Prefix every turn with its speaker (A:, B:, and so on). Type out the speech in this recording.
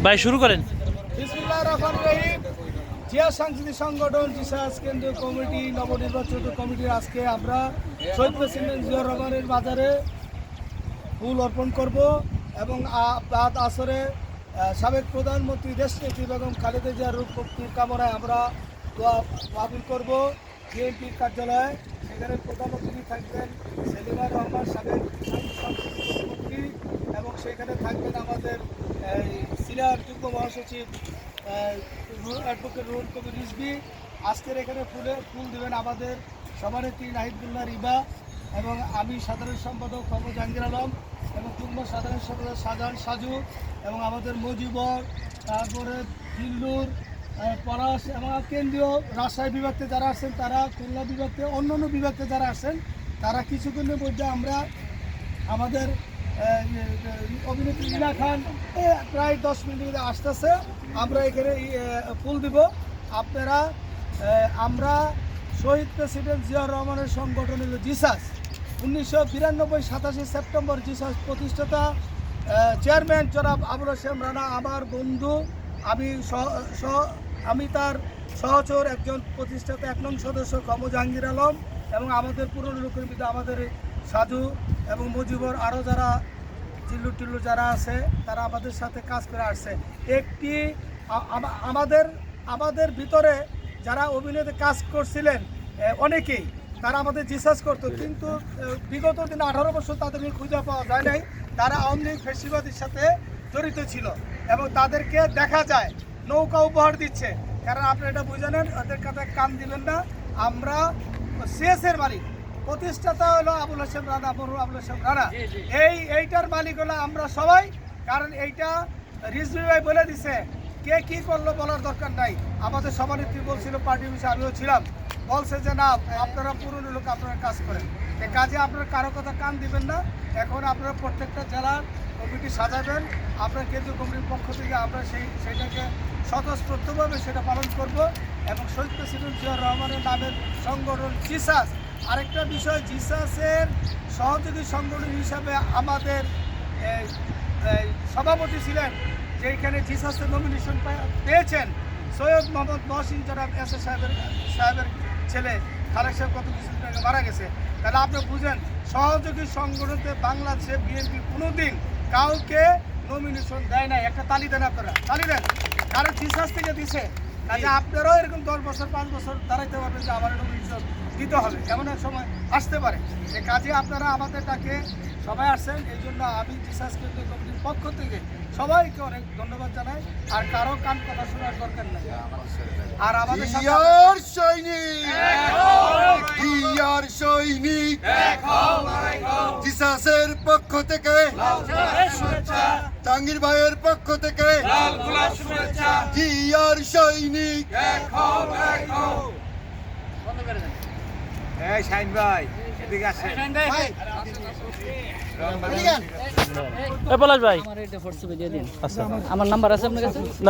A: ভাই শুরু করেন।
B: বিসমিল্লাহির রহমানির রহিম। জিয়া সাংস্কৃতিক সংগঠন জিসাস কেন্দ্রীয় কমিটি নবনির্বাচিত কমিটির আজকে আমরা শহীদ প্রেসিডেন্ট জিয়াউর রহমানের মাজারে ফুল অর্পণ করব এবং রাত আসরে সাবেক প্রধানমন্ত্রী দেশনেত্রী বেগম খালেদা জিয়ার রূপ মুক্তির কামনায় আমরা দোয়া মাহফিল করব বিএনপির কার্যালয়ে। সেখানে প্রধান অতিথি থাকবেন সেলিমা রহমান সাবেক মন্ত্রী এবং সেখানে থাকবেন আমাদের সিনিয়র যুগ্ম মহাসচিব অ্যাডভোকেট রুহুল কবির রিজভী। আজকের এখানে ফুল দেবেন আমাদের সভানেত্রী নাহিদুল্লাহ রিবা এবং আমি সাধারণ সম্পাদক মোহাম্মদ জাহাঙ্গীর আলম এবং যুগ্ম সাধারণ সম্পাদক শাহজাহান সাজু এবং আমাদের মজিবর, তারপরে দিল্লুর, পলাশ এবং কেন্দ্রীয় রাজশাহী বিভাগে যারা আছেন তারা, খুলনা বিভাগে, অন্যান্য বিভাগে যারা আছেন তারা কিছুক্ষণের মধ্যে আমরা আমাদের অভিনেত্রী লীলা খান প্রায় 10 মিনিট আসতেছে, আমরা এখানে ফুল দিব। আপনারা আমরা শহীদ প্রেসিডেন্ট জিয়াউর রহমানের সংগঠন হল জিসাস। 1992 27 সেপ্টেম্বর জিসাস প্রতিষ্ঠাতা চেয়ারম্যান জনাব আবুল হাশেম রানা আমার বন্ধু, আমি তার সহচর একজন প্রতিষ্ঠাতা 1 নং সদস্য মোহাম্মদ জাহাঙ্গীর আলম এবং আমাদের পুরনো লোকের ভিতরে আমাদের সাজু এবং মুজিবর আরও যারা জিল্লু টিল্লু যারা আছে তারা আমাদের সাথে কাজ করে আসছে। একটি আমাদের ভিতরে যারা অভিনয়তে কাজ করছিলেন অনেকেই তারা আমাদের জিসাস করতো, কিন্তু বিগত দিনে 18 বছর তাদেরকে খুঁজে পাওয়া যায় নাই। তারা আওয়ামী লীগ ফ্যাসিবাদের সাথে জড়িত ছিল এবং তাদেরকে দেখা যায় নৌকা উপহার দিচ্ছে। কারণ আপনি এটা বুঝে নেন, ওদের কাছে কান দিবেন না। আমরা সিএসের মালিক, প্রতিষ্ঠাতা হলো আবুল হাশেম রানা, আবুল হাশেম রানা, এইটার মালিক হলো আমরা সবাই। কারণ এইটা রিজভী ভাই বলে দিছে, কে কি করলো বলার দরকার নাই। আমাদের সভানেত্রী বলছিল, পার্টি বিষয়ে আমিও ছিলাম, বলছে যে না আপনারা পুরনো লোক আপনারা কাজ করেন, এই কাজে আপনারা কারো কথা কান দিবেন না। এখন আপনারা প্রত্যেকটা জেলার কমিটি সাজাবেন, আপনার কেন্দ্রীয় কমিটির পক্ষ থেকে আমরা সেইটাকে স্বতঃস্ফূর্তভাবে সেটা পালন করব এবং শহীদ প্রেসিডেন্ট জিয়াউর রহমানের নামের সংগঠন জিসাস। আরেকটা বিষয়, জিসাসের সহযোগী সংগঠন হিসাবে আমাদের সভাপতি ছিলেন, যেখানে জিসাসের নমিনেশন পেয়েছেন সৈয়দ মোহাম্মদ মহসিন জনাব এস এ সাহেবের ছেলে খালেক সাহেব কত কিছুদিন আগে মারা গেছে। তাহলে আপনি বুঝেন, সহযোগী সংগঠনতে বাংলাদেশে বিএনপি কোনোদিন কাউকে নমিনেশন দেয় নাই। একটা তালি দেন, আপনারা তালি দেন, কারণ জিসাস থেকে দিছে। কাজে আপনারাও এরকম 10 বছর 5 বছর দাঁড়াইতে পারবেন যে আমার নমিনেশন দিতে হবে, এমন এক সময় আসতে পারে। এই কাজে আপনারা আমাদের ডাকে সবাই আসছেন, এই জন্য আমি জিসাস কেন্দ্রীয় কমিটির পক্ষ থেকে সবাইকে অনেক ধন্যবাদ জানাই। আর কারো কান কথা শোনার দরকার নেই। আর আমাদের সৈনিক
C: জিসাসের পক্ষ থেকে, জাহাঙ্গীর ভাইয়ের পক্ষ থেকে জিয়ার সৈনিক।
D: শাহিন ভাই এদিকে আসেন।
A: পলাশ ভাই
E: আমার নাম্বার আছে আপনার কাছে?